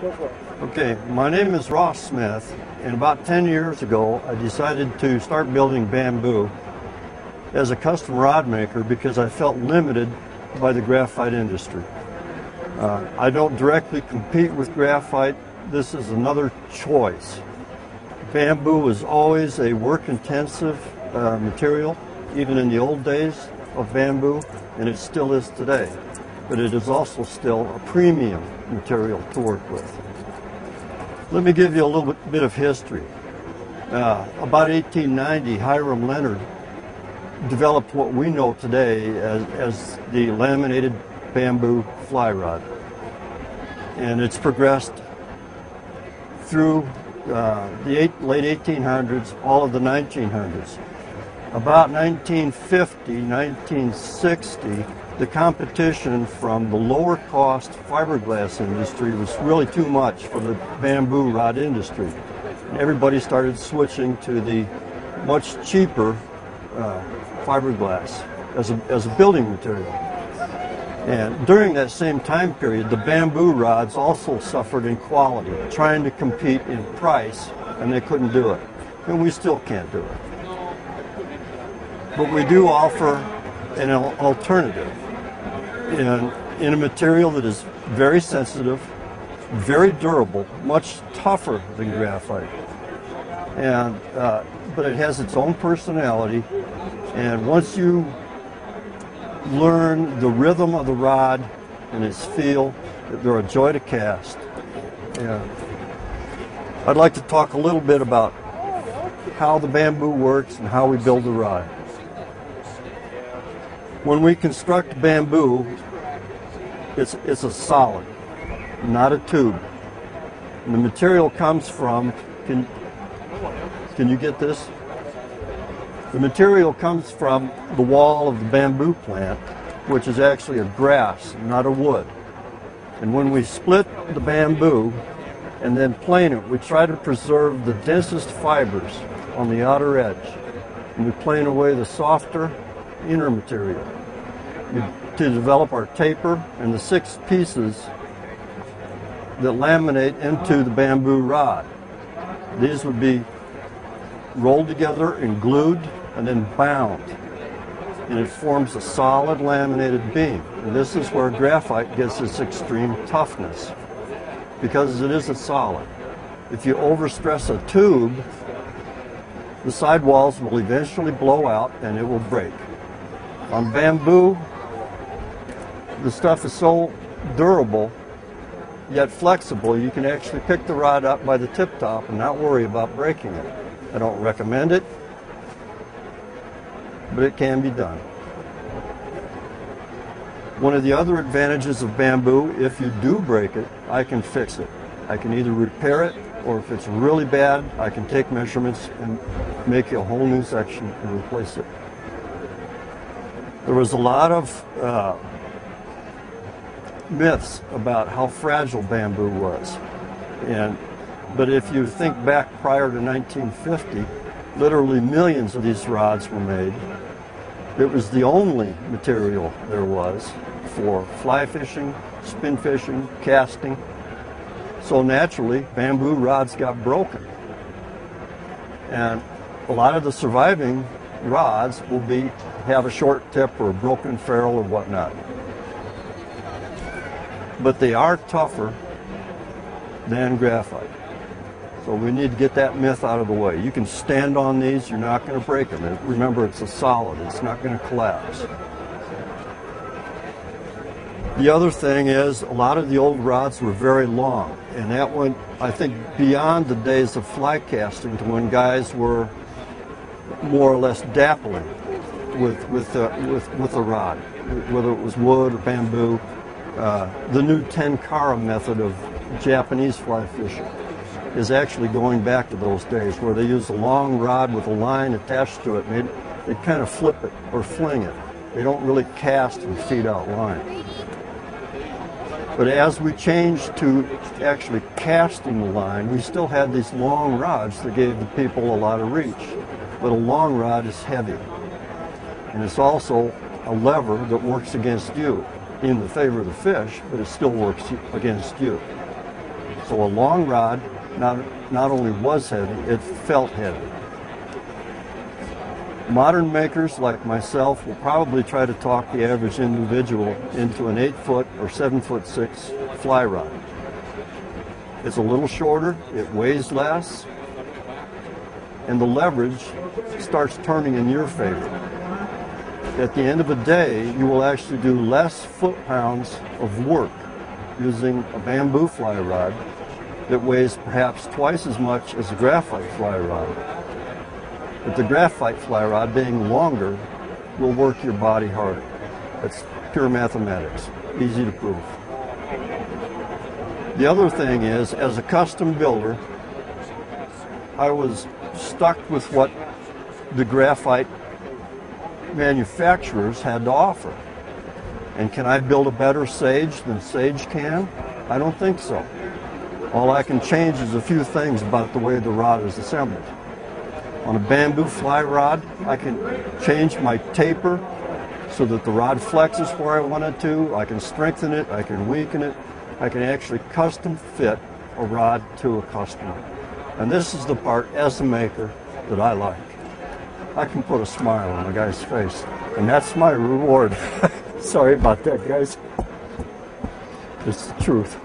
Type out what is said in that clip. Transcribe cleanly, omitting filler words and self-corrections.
Go for it. Okay, my name is Ross Smith, and about 10 years ago I decided to start building bamboo as a custom rod maker because I felt limited by the graphite industry. I don't directly compete with graphite. This is another choice. Bamboo was always a work-intensive material, even in the old days of bamboo, and it still is today. But it is also still a premium material to work with. Let me give you a little bit of history. About 1890, Hiram Leonard developed what we know today as the laminated bamboo fly rod. And it's progressed through the late 1800s, all of the 1900s. About 1950, 1960, the competition from the lower cost fiberglass industry was really too much for the bamboo rod industry. And everybody started switching to the much cheaper fiberglass as a building material. And during that same time period, the bamboo rods also suffered in quality, trying to compete in price, and they couldn't do it. And we still can't do it. But we do offer an alternative in a material that is very sensitive, very durable, much tougher than graphite. And but it has its own personality, and once you learn the rhythm of the rod and its feel, they're a joy to cast. And I'd like to talk a little bit about how the bamboo works and how we build the rod. When we construct bamboo, it's a solid, not a tube. And the material comes from, can you get this? The material comes from the wall of the bamboo plant, which is actually a grass, not a wood. And when we split the bamboo and then plane it, we try to preserve the densest fibers on the outer edge. And we plane away the softer inner material to develop our taper and the 6 pieces that laminate into the bamboo rod. These would be rolled together and glued and then bound, and it forms a solid laminated beam. And this is where graphite gets its extreme toughness, because it is a solid. If you overstress a tube, the sidewalls will eventually blow out and it will break. On bamboo, the stuff is so durable yet flexible, you can actually pick the rod up by the tip top and not worry about breaking it. I don't recommend it, but it can be done. One of the other advantages of bamboo, if you do break it, I can fix it. I can either repair it, or if it's really bad, I can take measurements and make a whole new section and replace it. There was a lot of myths about how fragile bamboo was. But if you think back prior to 1950, literally millions of these rods were made. It was the only material there was for fly fishing, spin fishing, casting. So naturally, bamboo rods got broken. And a lot of the surviving rods will have a short tip or a broken ferrule or whatnot. But they are tougher than graphite. So we need to get that myth out of the way. You can stand on these, you're not going to break them. Remember, it's a solid, it's not going to collapse. The other thing is, a lot of the old rods were very long, and that went, I think, beyond the days of fly casting to when guys were more or less dappling with the rod, whether it was wood or bamboo. The new tenkara method of Japanese fly fishing is actually going back to those days where they use a long rod with a line attached to it, and they kind of flip it or fling it. They don't really cast and feed out line. But as we changed to actually casting the line, we still had these long rods that gave the people a lot of reach. But a long rod is heavy, and it's also a lever that works against you in the favor of the fish, but it still works against you. So a long rod not only was heavy, it felt heavy. Modern makers like myself will probably try to talk the average individual into an 8-foot or 7'6" fly rod. It's a little shorter, it weighs less, and the leverage starts turning in your favor. At the end of the day, you will actually do less foot-pounds of work using a bamboo fly rod that weighs perhaps twice as much as a graphite fly rod. But the graphite fly rod, being longer, will work your body harder. That's pure mathematics, easy to prove. The other thing is, as a custom builder, I was stuck with what the graphite manufacturers had to offer. And can I build a better Sage than Sage can? I don't think so. All I can change is a few things about the way the rod is assembled. On a bamboo fly rod, I can change my taper so that the rod flexes where I want it to. I can strengthen it, I can weaken it. I can actually custom fit a rod to a customer. And this is the part, as a maker, that I like. I can put a smile on a guy's face, and that's my reward. Sorry about that, guys. It's the truth.